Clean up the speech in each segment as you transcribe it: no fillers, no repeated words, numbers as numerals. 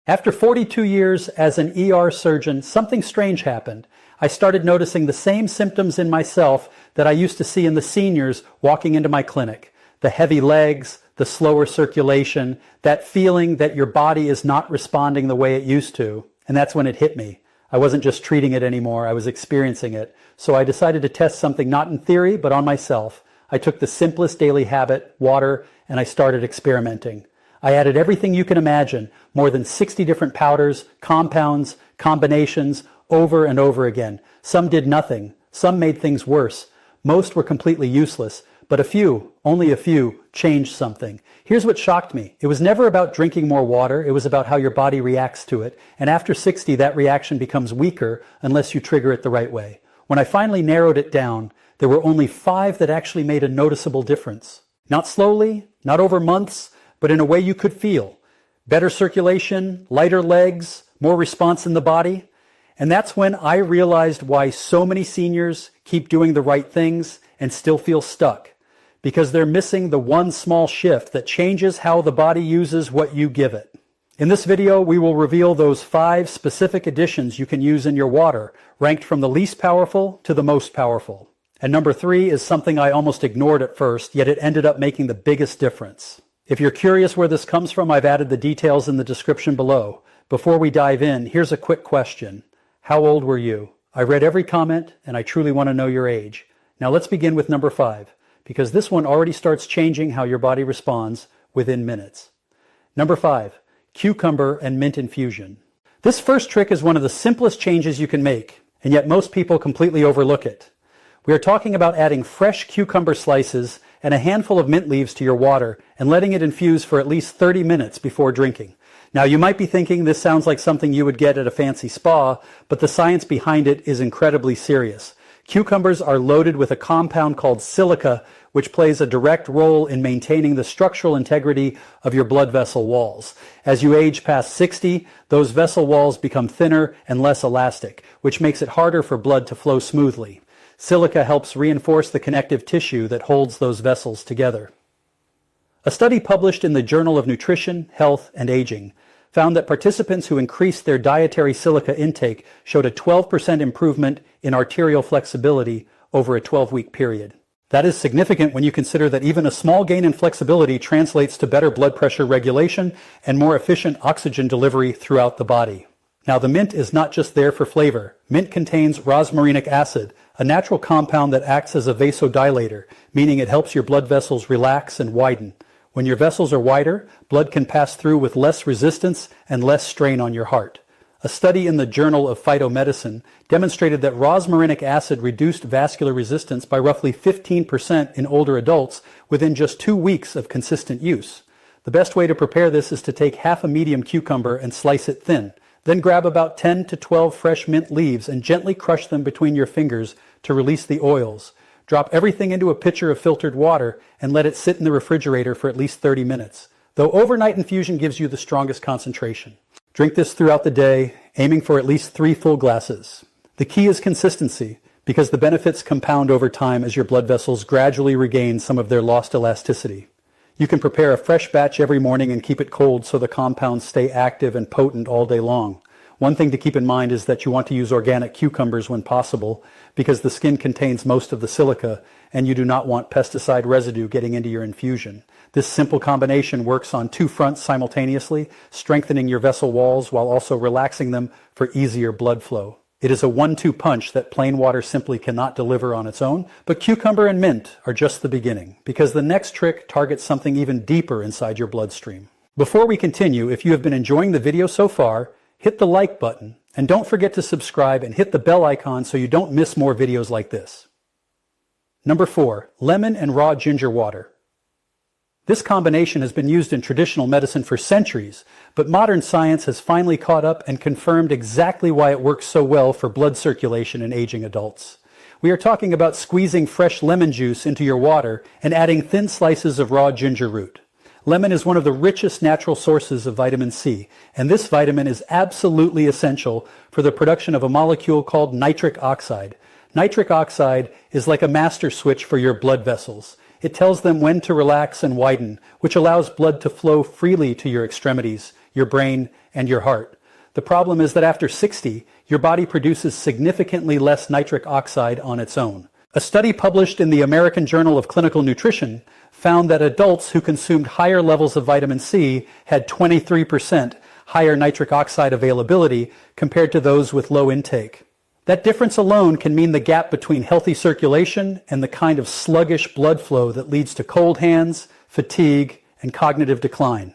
After 42 years as an ER surgeon, something strange happened. I started noticing the same symptoms in myself that I used to see in the seniors walking into my clinic. The heavy legs, the slower circulation, that feeling that your body is not responding the way it used to. And that's when it hit me. I wasn't just treating it anymore, I was experiencing it. So I decided to test something not in theory, but on myself. I took the simplest daily habit, water, and I started experimenting. I added everything you can imagine, more than 60 different powders, compounds, combinations, over and over again. Some did nothing. Some made things worse. Most were completely useless, but a few, only a few, changed something. Here's what shocked me. It was never about drinking more water. It was about how your body reacts to it. And after 60, that reaction becomes weaker unless you trigger it the right way. When I finally narrowed it down, there were only 5 that actually made a noticeable difference. Not slowly, not over months, but in a way you could feel. Better circulation, lighter legs, more response in the body. And that's when I realized why so many seniors keep doing the right things and still feel stuck. Because they're missing the one small shift that changes how the body uses what you give it. In this video, we will reveal those 5 specific additions you can use in your water, ranked from the least powerful to the most powerful. And number 3 is something I almost ignored at first, yet it ended up making the biggest difference. If you're curious where this comes from, I've added the details in the description below. Before we dive in, here's a quick question. How old were you? I read every comment, and I truly want to know your age. Now let's begin with number 5, because this one already starts changing how your body responds within minutes. Number 5, cucumber and mint infusion. This first trick is one of the simplest changes you can make, and yet most people completely overlook it. We are talking about adding fresh cucumber slices and a handful of mint leaves to your water and letting it infuse for at least 30 minutes before drinking. Now you might be thinking this sounds like something you would get at a fancy spa, but the science behind it is incredibly serious. Cucumbers are loaded with a compound called silica, which plays a direct role in maintaining the structural integrity of your blood vessel walls. As you age past 60, those vessel walls become thinner and less elastic, which makes it harder for blood to flow smoothly. Silica helps reinforce the connective tissue that holds those vessels together. A study published in the Journal of Nutrition, Health, and Aging found that participants who increased their dietary silica intake showed a 12% improvement in arterial flexibility over a 12-week period. That is significant when you consider that even a small gain in flexibility translates to better blood pressure regulation and more efficient oxygen delivery throughout the body. Now, the mint is not just there for flavor. Mint contains rosmarinic acid, a natural compound that acts as a vasodilator, meaning it helps your blood vessels relax and widen. When your vessels are wider, blood can pass through with less resistance and less strain on your heart. A study in the Journal of Phytomedicine demonstrated that rosmarinic acid reduced vascular resistance by roughly 15% in older adults within just 2 weeks of consistent use. The best way to prepare this is to take half a medium cucumber and slice it thin. Then grab about 10 to 12 fresh mint leaves and gently crush them between your fingers to release the oils. Drop everything into a pitcher of filtered water and let it sit in the refrigerator for at least 30 minutes. Though overnight infusion gives you the strongest concentration. Drink this throughout the day, aiming for at least 3 full glasses. The key is consistency, because the benefits compound over time as your blood vessels gradually regain some of their lost elasticity. You can prepare a fresh batch every morning and keep it cold so the compounds stay active and potent all day long. One thing to keep in mind is that you want to use organic cucumbers when possible, because the skin contains most of the silica and you do not want pesticide residue getting into your infusion. This simple combination works on 2 fronts simultaneously, strengthening your vessel walls while also relaxing them for easier blood flow. It is a 1-2 punch that plain water simply cannot deliver on its own, but cucumber and mint are just the beginning, because the next trick targets something even deeper inside your bloodstream. Before we continue, if you have been enjoying the video so far, hit the like button, and don't forget to subscribe and hit the bell icon so you don't miss more videos like this. Number 4, lemon and raw ginger water. This combination has been used in traditional medicine for centuries, but modern science has finally caught up and confirmed exactly why it works so well for blood circulation in aging adults. We are talking about squeezing fresh lemon juice into your water and adding thin slices of raw ginger root. Lemon is one of the richest natural sources of vitamin C, and this vitamin is absolutely essential for the production of a molecule called nitric oxide. Nitric oxide is like a master switch for your blood vessels. It tells them when to relax and widen, which allows blood to flow freely to your extremities, your brain, and your heart. The problem is that after 60, your body produces significantly less nitric oxide on its own. A study published in the American Journal of Clinical Nutrition found that adults who consumed higher levels of vitamin C had 23% higher nitric oxide availability compared to those with low intake. That difference alone can mean the gap between healthy circulation and the kind of sluggish blood flow that leads to cold hands, fatigue, and cognitive decline.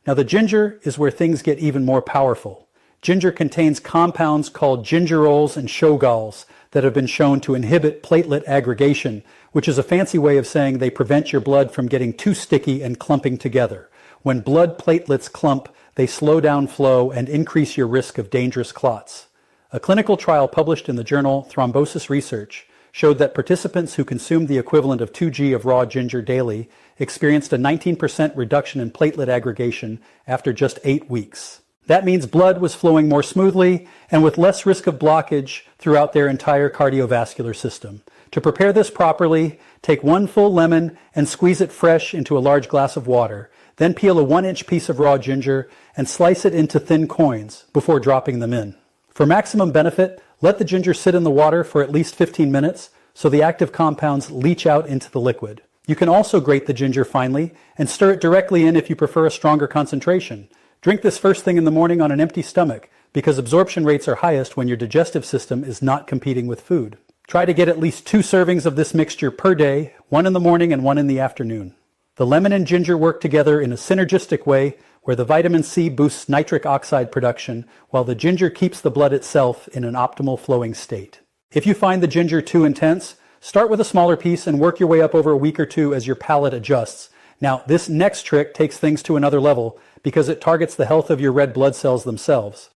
Now the ginger is where things get even more powerful. Ginger contains compounds called gingerols and shogalls that have been shown to inhibit platelet aggregation, which is a fancy way of saying they prevent your blood from getting too sticky and clumping together. When blood platelets clump, they slow down flow and increase your risk of dangerous clots. A clinical trial published in the journal Thrombosis Research showed that participants who consumed the equivalent of 2 g of raw ginger daily experienced a 19% reduction in platelet aggregation after just 8 weeks. That means blood was flowing more smoothly and with less risk of blockage throughout their entire cardiovascular system. To prepare this properly, take 1 full lemon and squeeze it fresh into a large glass of water. Then peel a 1-inch piece of raw ginger and slice it into thin coins before dropping them in. For maximum benefit, let the ginger sit in the water for at least 15 minutes so the active compounds leach out into the liquid. You can also grate the ginger finely and stir it directly in if you prefer a stronger concentration. Drink this first thing in the morning on an empty stomach because absorption rates are highest when your digestive system is not competing with food. Try to get at least 2 servings of this mixture per day, 1 in the morning and 1 in the afternoon. The lemon and ginger work together in a synergistic way where the vitamin C boosts nitric oxide production while the ginger keeps the blood itself in an optimal flowing state. If you find the ginger too intense, start with a smaller piece and work your way up over a week or 2 as your palate adjusts. Now, this next trick takes things to another level because it targets the health of your red blood cells themselves.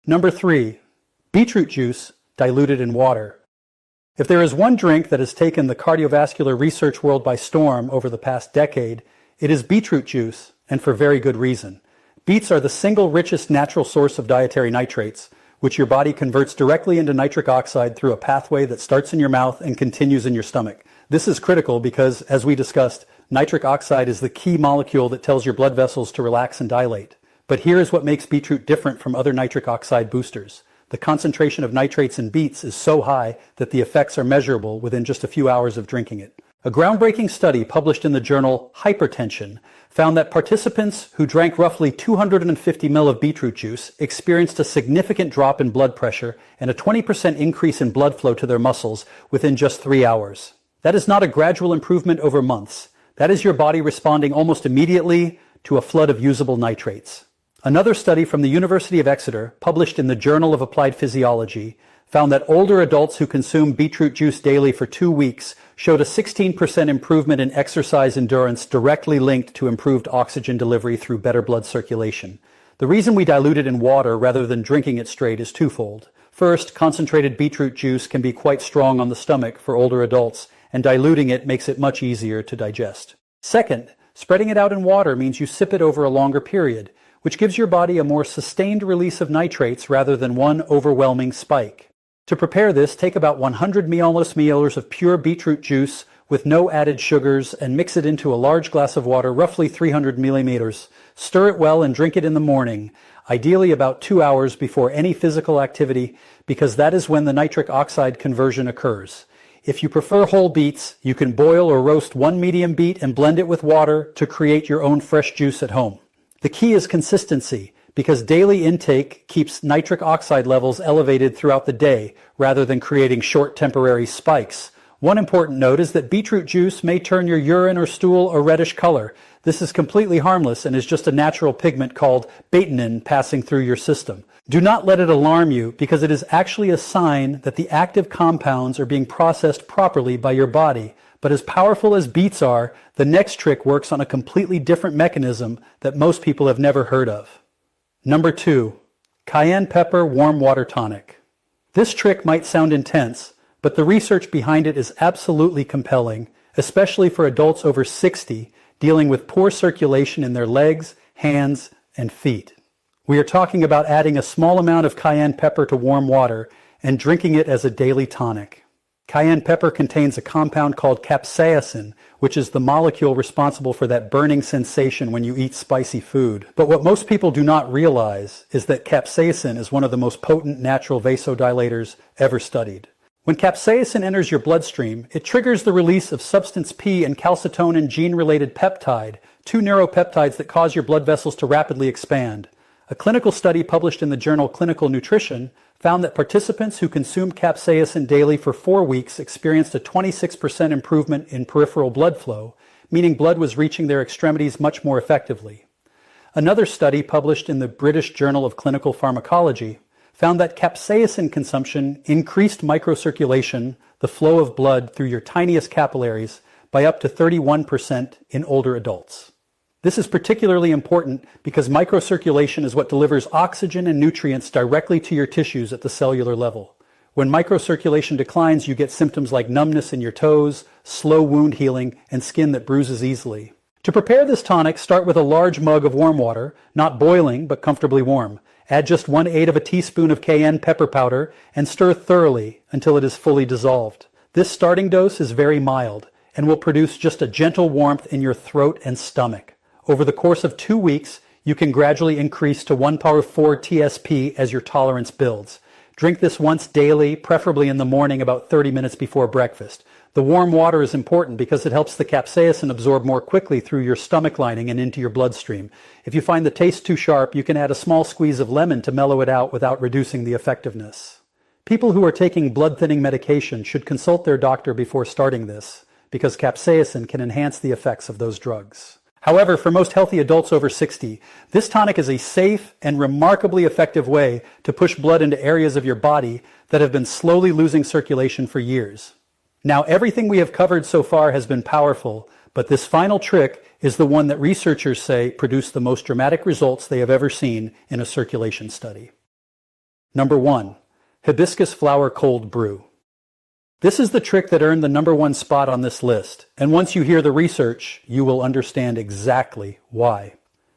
Number 3, beetroot juice diluted in water. If there is one drink that has taken the cardiovascular research world by storm over the past decade, it is beetroot juice, and for very good reason. Beets are the single richest natural source of dietary nitrates, which your body converts directly into nitric oxide through a pathway that starts in your mouth and continues in your stomach. This is critical because, as we discussed, nitric oxide is the key molecule that tells your blood vessels to relax and dilate. But here is what makes beetroot different from other nitric oxide boosters. The concentration of nitrates in beets is so high that the effects are measurable within just a few hours of drinking it. A groundbreaking study published in the journal Hypertension found that participants who drank roughly 250 ml of beetroot juice experienced a significant drop in blood pressure and a 20% increase in blood flow to their muscles within just 3 hours. That is not a gradual improvement over months. That is your body responding almost immediately to a flood of usable nitrates. Another study from the University of Exeter, published in the Journal of Applied Physiology, found that older adults who consumed beetroot juice daily for 2 weeks showed a 16% improvement in exercise endurance directly linked to improved oxygen delivery through better blood circulation. The reason we dilute it in water rather than drinking it straight is twofold. First, concentrated beetroot juice can be quite strong on the stomach for older adults, and diluting it makes it much easier to digest. Second, spreading it out in water means you sip it over a longer period, which gives your body a more sustained release of nitrates rather than one overwhelming spike. To prepare this, take about 100 milliliters of pure beetroot juice with no added sugars and mix it into a large glass of water, roughly 300 milliliters. Stir it well and drink it in the morning, ideally about 2 hours before any physical activity, because that is when the nitric oxide conversion occurs. If you prefer whole beets, you can boil or roast 1 medium beet and blend it with water to create your own fresh juice at home. The key is consistency, because daily intake keeps nitric oxide levels elevated throughout the day rather than creating short temporary spikes. One important note is that beetroot juice may turn your urine or stool a reddish color. This is completely harmless and is just a natural pigment called betanin passing through your system. Do not let it alarm you because it is actually a sign that the active compounds are being processed properly by your body. But as powerful as beets are, the next trick works on a completely different mechanism that most people have never heard of. Number 2, cayenne pepper warm water tonic. This trick might sound intense, but the research behind it is absolutely compelling, especially for adults over 60 dealing with poor circulation in their legs, hands, and feet. We are talking about adding a small amount of cayenne pepper to warm water and drinking it as a daily tonic. Cayenne pepper contains a compound called capsaicin, which is the molecule responsible for that burning sensation when you eat spicy food. But what most people do not realize is that capsaicin is one of the most potent natural vasodilators ever studied. When capsaicin enters your bloodstream, it triggers the release of substance P and calcitonin gene-related peptide, two neuropeptides that cause your blood vessels to rapidly expand. A clinical study published in the journal Clinical Nutrition found that participants who consumed capsaicin daily for 4 weeks experienced a 26% improvement in peripheral blood flow, meaning blood was reaching their extremities much more effectively. Another study published in the British Journal of Clinical Pharmacology found that capsaicin consumption increased microcirculation, the flow of blood through your tiniest capillaries, by up to 31% in older adults. This is particularly important because microcirculation is what delivers oxygen and nutrients directly to your tissues at the cellular level. When microcirculation declines, you get symptoms like numbness in your toes, slow wound healing, and skin that bruises easily. To prepare this tonic, start with a large mug of warm water, not boiling, but comfortably warm. Add just 1/8 of a teaspoon of cayenne pepper powder and stir thoroughly until it is fully dissolved. This starting dose is very mild and will produce just a gentle warmth in your throat and stomach. Over the course of 2 weeks, you can gradually increase to 1^4 TSP as your tolerance builds. Drink this once daily, preferably in the morning about 30 minutes before breakfast. The warm water is important because it helps the capsaicin absorb more quickly through your stomach lining and into your bloodstream. If you find the taste too sharp, you can add a small squeeze of lemon to mellow it out without reducing the effectiveness. People who are taking blood-thinning medication should consult their doctor before starting this, because capsaicin can enhance the effects of those drugs. However, for most healthy adults over 60, this tonic is a safe and remarkably effective way to push blood into areas of your body that have been slowly losing circulation for years. Now, everything we have covered so far has been powerful, but this final trick is the one that researchers say produced the most dramatic results they have ever seen in a circulation study. Number 1, hibiscus flower cold brew. This is the trick that earned the number 1 spot on this list, and once you hear the research, you will understand exactly why.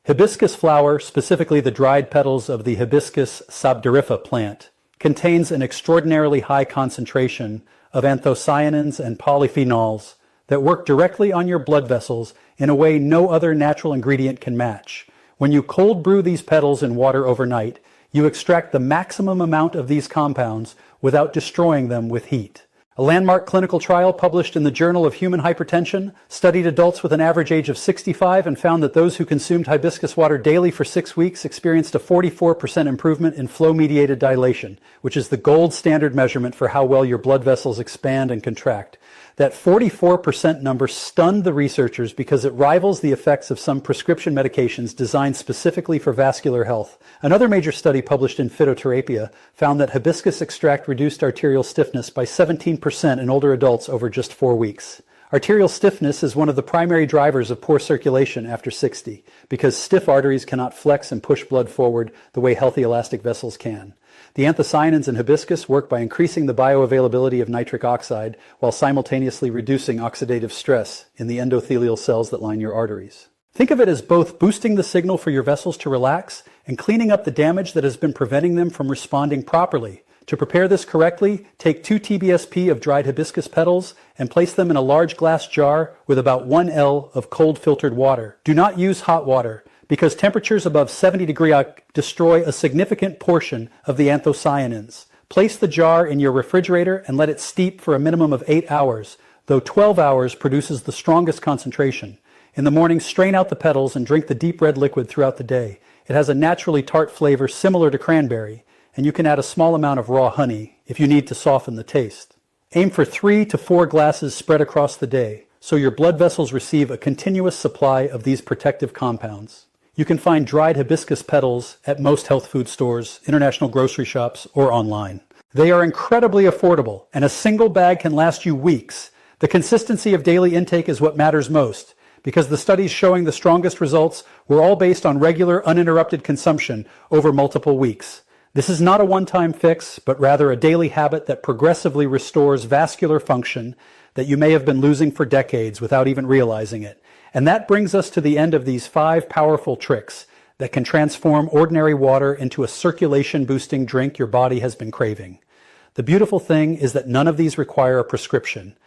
Hibiscus flower, specifically the dried petals of the Hibiscus sabdarifa plant, contains an extraordinarily high concentration of anthocyanins and polyphenols that work directly on your blood vessels in a way no other natural ingredient can match. When you cold brew these petals in water overnight, you extract the maximum amount of these compounds without destroying them with heat. A landmark clinical trial published in the Journal of Human Hypertension studied adults with an average age of 65 and found that those who consumed hibiscus water daily for 6 weeks experienced a 44% improvement in flow-mediated dilation, which is the gold standard measurement for how well your blood vessels expand and contract. That 44% number stunned the researchers because it rivals the effects of some prescription medications designed specifically for vascular health. Another major study published in Phytoterapia found that hibiscus extract reduced arterial stiffness by 17% in older adults over just 4 weeks. Arterial stiffness is one of the primary drivers of poor circulation after 60 because stiff arteries cannot flex and push blood forward the way healthy elastic vessels can. The anthocyanins in hibiscus work by increasing the bioavailability of nitric oxide while simultaneously reducing oxidative stress in the endothelial cells that line your arteries. Think of it as both boosting the signal for your vessels to relax and cleaning up the damage that has been preventing them from responding properly. To prepare this correctly, take 2 TBSP of dried hibiscus petals and place them in a large glass jar with about 1 L of cold filtered water. Do not use hot water, because temperatures above 70 degrees destroy a significant portion of the anthocyanins. Place the jar in your refrigerator and let it steep for a minimum of 8 hours, though 12 hours produces the strongest concentration. In the morning, strain out the petals and drink the deep red liquid throughout the day. It has a naturally tart flavor similar to cranberry, and you can add a small amount of raw honey if you need to soften the taste. Aim for 3 to 4 glasses spread across the day, so your blood vessels receive a continuous supply of these protective compounds. You can find dried hibiscus petals at most health food stores, international grocery shops, or online. They are incredibly affordable, and a single bag can last you weeks. The consistency of daily intake is what matters most, because the studies showing the strongest results were all based on regular, uninterrupted consumption over multiple weeks. This is not a one-time fix, but rather a daily habit that progressively restores vascular function that you may have been losing for decades without even realizing it. And that brings us to the end of these 5 powerful tricks that can transform ordinary water into a circulation-boosting drink your body has been craving. The beautiful thing is that none of these require a prescription.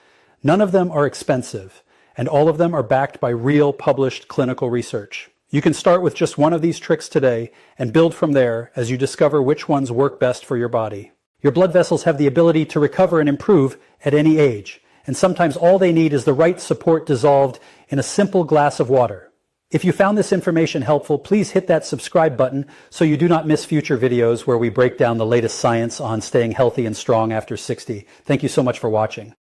None of them are expensive, and all of them are backed by real published clinical research. You can start with just one of these tricks today and build from there as you discover which ones work best for your body. Your blood vessels have the ability to recover and improve at any age, and sometimes all they need is the right support dissolved in a simple glass of water. If you found this information helpful, please hit that subscribe button so you do not miss future videos where we break down the latest science on staying healthy and strong after 60. Thank you so much for watching.